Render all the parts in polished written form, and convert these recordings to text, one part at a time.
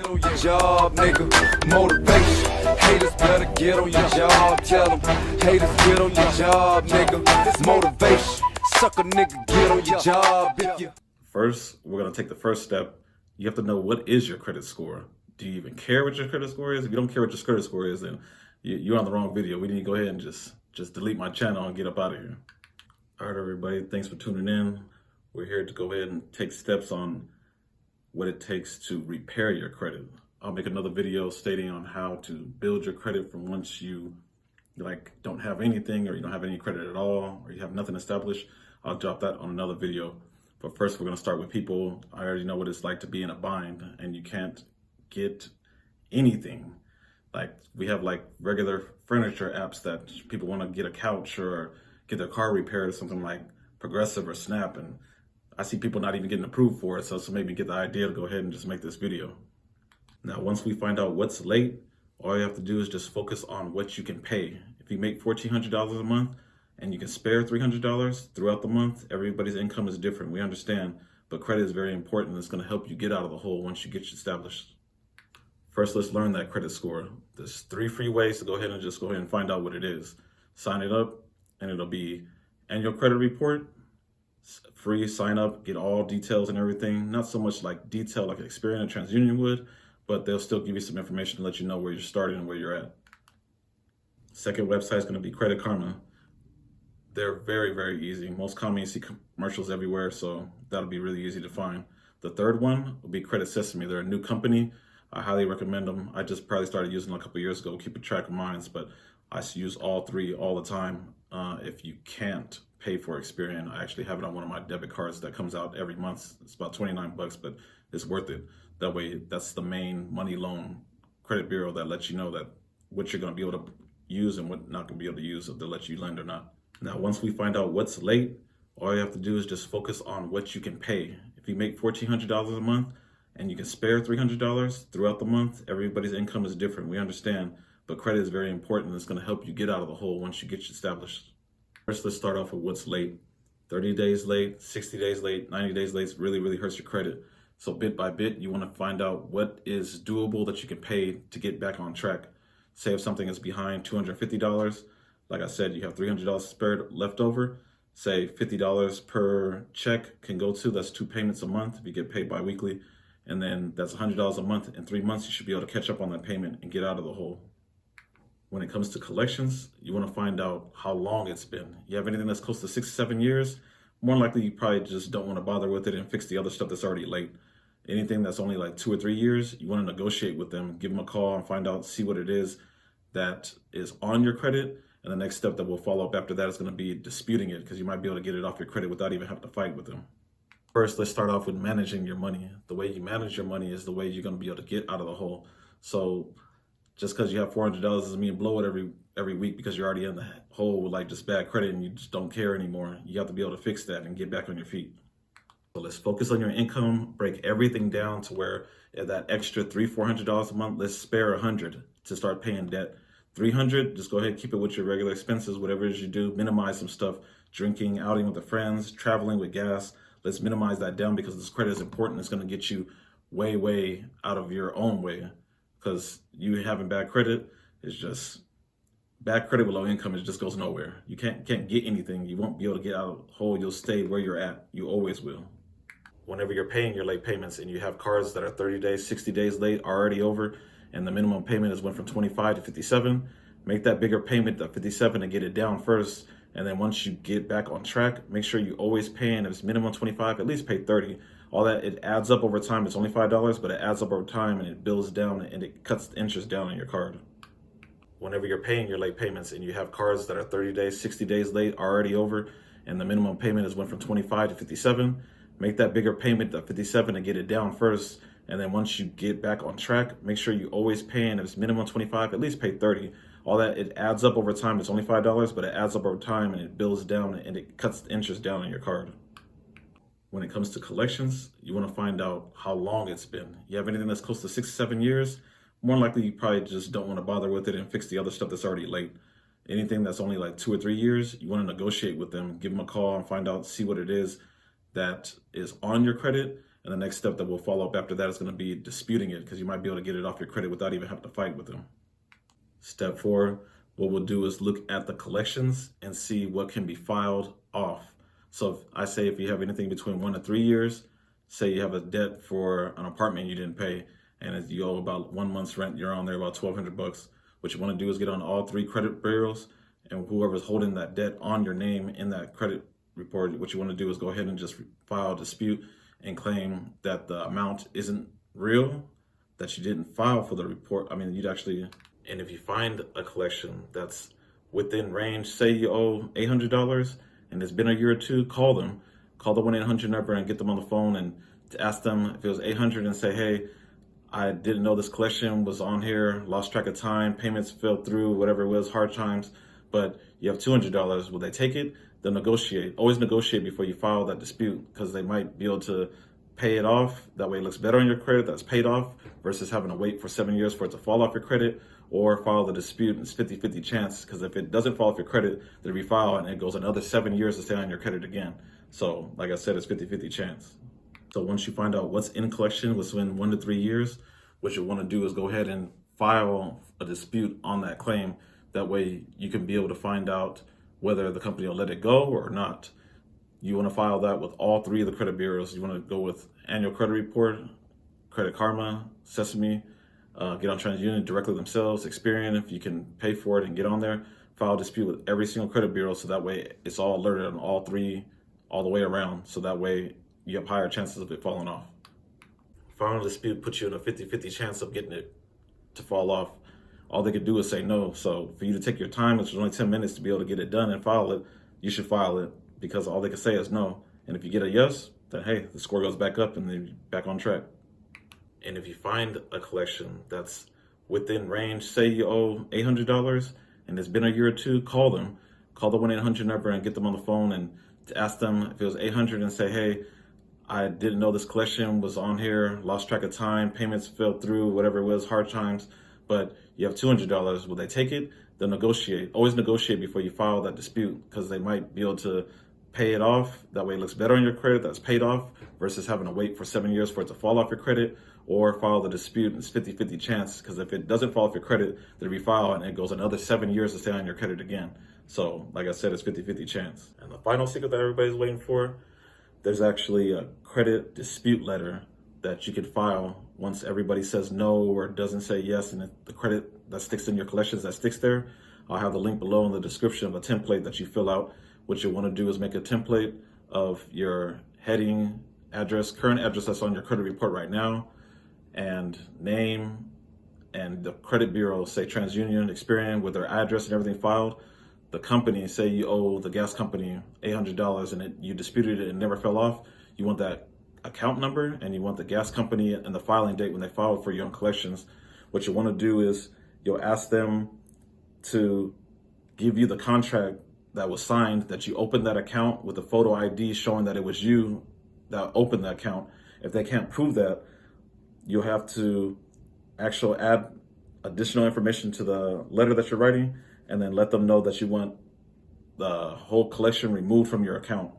Get on your job, nigga. Motivation. Haters better get on your job. Tell them. Haters get on your job, nigga. It's motivation. Suck a nigga, get on your job if you. First, we're going to take the first step. You have to know, what is your credit score? Do you even care what your credit score is? If you don't care what your credit score is, then you're on the wrong video. We need to go ahead and just delete my channel and get up out of here. All right, everybody, thanks for tuning in. We're here to go ahead and take steps on what it takes to repair your credit. I'll make another video stating on how to build your credit from once you don't have anything, or you don't have any credit at all, or you have nothing established. I'll drop that on another video. But first, we're going to start with people. I already know what it's like to be in a bind and you can't get anything. We have regular furniture apps that people want to get a couch or get their car repaired, or something like Progressive or Snap, and I see people not even getting approved for it. So made me get the idea to go ahead and just make this video. Now, once we find out what's late, all you have to do is just focus on what you can pay. If you make $1,400 a month and you can spare $300 throughout the month, everybody's income is different. We understand, but credit is very important. It's going to help you get out of the hole once you get established. First, let's learn that credit score. There's 3 free ways to go ahead and find out what it is. Sign it up, and it'll be annual credit report. Free, sign up, get all details and everything. Not so much detail like Experian and TransUnion would, but they'll still give you some information to let you know where you're starting and where you're at. Second website is going to be Credit Karma. They're very, very easy. Most commonly you see commercials everywhere, so that'll be really easy to find. The third one will be Credit Sesame. They're a new company. I highly recommend them. I just probably started using them a couple years ago, keeping track of mine, but I use all 3 all the time. If you can't pay for Experian, I actually have it on one of my debit cards that comes out every month. It's about $29, but it's worth it. That way, that's the main money loan credit bureau that lets you know that what you're going to be able to use and what not going to be able to use, if they let you lend or not. Now, once we find out what's late, all you have to do is just focus on what you can pay. If you make $1,400 a month and you can spare $300 throughout the month, everybody's income is different. We understand, but credit is very important. It's going to help you get out of the hole once you get established. First, let's start off with what's late. 30 days late, 60 days late, 90 days late really, really hurts your credit. So bit by bit, you want to find out what is doable that you can pay to get back on track. Say if something is behind $250, like I said, you have $300 spared left over. Say $50 per check can go to, that's 2 payments a month if you get paid bi-weekly. And then that's $100 a month. In 3 months, you should be able to catch up on that payment and get out of the hole. When it comes to collections, you want to find out how long it's been. You have anything that's close to 6 to 7 years, more likely you probably just don't want to bother with it and fix the other stuff that's already late. Anything that's only 2 or 3 years, you want to negotiate with them, give them a call and find out, see what it is that is on your credit. And the next step that will follow up after that is going to be disputing it, because you might be able to get it off your credit without even having to fight with them. First, let's start off with managing your money. The way you manage your money is the way you're going to be able to get out of the hole. So just because you have $400 doesn't mean blow it every week because you're already in the hole with just bad credit and you just don't care anymore. You have to be able to fix that and get back on your feet. So let's focus on your income, break everything down to where that extra $300-400 a month, let's spare $100 to start paying debt. $300, just go ahead and keep it with your regular expenses, whatever it is you do. Minimize some stuff, drinking, outing with the friends, traveling with gas. Let's minimize that down because this credit is important. It's going to get you way, way out of your own way, because you having bad credit is just bad credit with low income. It just goes nowhere. You can't get anything. You won't be able to get out of the hole. You'll stay where you're at. You always will. Whenever you're paying your late payments and you have cards that are 30 days, 60 days late already over, and the minimum payment is went from 25 to 57, make that bigger payment at 57 and get it down first. And then once you get back on track, make sure you always paying, if it's minimum 25, at least pay 30. All that, it adds up over time. It's only $5, but it adds up over time and it builds down and it cuts the interest down on your card. Whenever you're paying your late payments and you have cards that are 30 days, 60 days late already over, and the minimum payment is went from 25 to 57, make that bigger payment at 57 and get it down first. And then once you get back on track, make sure you always paying, if it's minimum 25, at least pay 30. All that, it adds up over time. It's only $5, but it adds up over time and it builds down and it cuts the interest down on your card. When it comes to collections, you want to find out how long it's been. You have anything that's close to 6 to 7 years, more likely you probably just don't want to bother with it and fix the other stuff that's already late. Anything that's only 2 or 3 years, you want to negotiate with them, give them a call and find out, see what it is that is on your credit. And the next step that will follow up after that is going to be disputing it, because you might be able to get it off your credit without even having to fight with them. Step 4, what we'll do is look at the collections and see what can be filed off. So if I say if you have anything between 1 to 3 years, say you have a debt for an apartment you didn't pay, and you owe about 1 month's rent, you're on there about $1,200. What you want to do is get on all 3 credit bureaus, and whoever's holding that debt on your name in that credit report, what you want to do is go ahead and just file a dispute and claim that the amount isn't real, that you didn't file for the report. I mean, you'd actually, and if you find a collection that's within range, say you owe $800 and it's been a year or two, call them. Call the 1-800 number and get them on the phone and to ask them if it was 800 and say, hey, I didn't know this collection was on here, lost track of time, payments fell through, whatever it was, hard times, but you have $200. Will they take it? They'll negotiate. Always negotiate before you file that dispute, because they might be able to pay it off. That way it looks better on your credit that's paid off versus having to wait for 7 years for it to fall off your credit, or file the dispute and it's 50-50 chance, because if it doesn't fall off your credit, they refile and it goes another 7 years to stay on your credit again. So like I said, it's 50-50 chance. So once you find out what's in collection within 1 to 3 years, what you want to do is go ahead and file a dispute on that claim. That way you can be able to find out whether the company will let it go or not. You want to file that with all 3 of the credit bureaus. You want to go with Annual Credit Report, Credit Karma, Sesame, get on TransUnion directly themselves, Experian if you can pay for it and get on there. File a dispute with every single credit bureau, so that way it's all alerted on all 3 all the way around, so that way you have higher chances of it falling off. Filing a dispute puts you in a 50-50 chance of getting it to fall off. All they could do is say no. So for you to take your time, which is only 10 minutes to be able to get it done and file it, you should file it, because all they can say is no. And if you get a yes, then hey, the score goes back up and then you're back on track. And if you find a collection that's within range, say you owe $800 and it's been a year or two, call them. Call the 1-800 number and get them on the phone and to ask them if it was 800 and say, hey, I didn't know this collection was on here, lost track of time, payments fell through, whatever it was, hard times, but you have $200. Will they take it? They'll negotiate. Always negotiate before you file that dispute, because they might be able to pay it off. That way it looks better on your credit that's paid off versus having to wait for 7 years for it to fall off your credit, or file the dispute and it's 50-50 chance, because if it doesn't fall off your credit, they refile and it goes another 7 years to stay on your credit again. So like I said, it's 50-50 chance. And the final secret that everybody's waiting for, there's actually a credit dispute letter that you can file once everybody says no or doesn't say yes, and the credit that sticks in your collections that sticks there. I'll have the link below in the description of a template that you fill out. What you want to do is make a template of your heading, address, current address that's on your credit report right now, and name, and the credit bureau, say TransUnion, Experian, with their address and everything filed. The company, say you owe the gas company $800 and you disputed it and never fell off. You want that account number and you want the gas company and the filing date when they filed for you on collections. What you want to do is you'll ask them to give you the contract that was signed, that you opened that account with a photo ID showing that it was you that opened the account. If they can't prove that, you'll have to actually add additional information to the letter that you're writing, and then let them know that you want the whole collection removed from your account.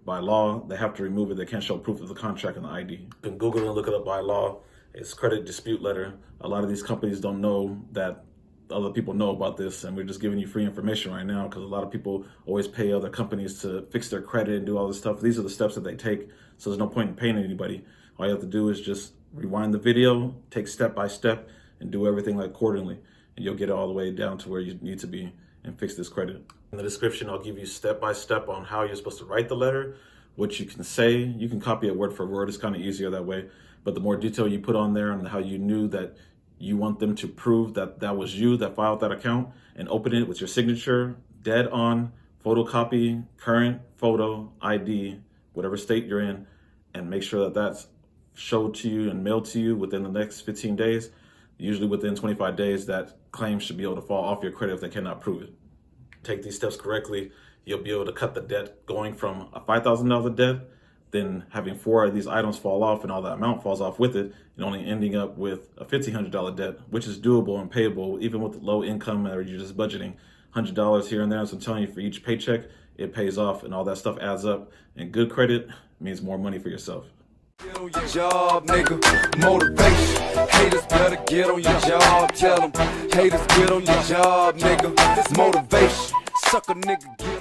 By law, they have to remove it. They can't show proof of the contract and the ID. You can Google it and look it up by law. It's credit dispute letter. A lot of these companies don't know that other people know about this, and we're just giving you free information right now, because a lot of people always pay other companies to fix their credit and do all this stuff. These are the steps that they take, so there's no point in paying anybody. All you have to do is just rewind the video, take step by step, and do everything like accordingly, and you'll get it all the way down to where you need to be and fix this credit. In the description, I'll give you step by step on how you're supposed to write the letter, what you can say. You can copy it word for word. It's kind of easier that way. But the more detail you put on there and how you knew that you want them to prove that that was you that filed that account, and open it with your signature, dead on, photocopy, current photo, ID, whatever state you're in, and make sure that that's showed to you and mailed to you within the next 15 days. Usually within 25 days, that claim should be able to fall off your credit if they cannot prove it. Take these steps correctly, you'll be able to cut the debt, going from a $5,000 debt, then having 4 of these items fall off and all that amount falls off with it, and only ending up with a $1,500 debt, which is doable and payable even with low income, or you're just budgeting $100 here and there. So I'm telling you, for each paycheck, it pays off, and all that stuff adds up. And good credit means more money for yourself. Get on your job, nigga. Motivation. Haters better get on your job. Tell them. Haters get on your job, nigga. Motivation. Suck a nigga.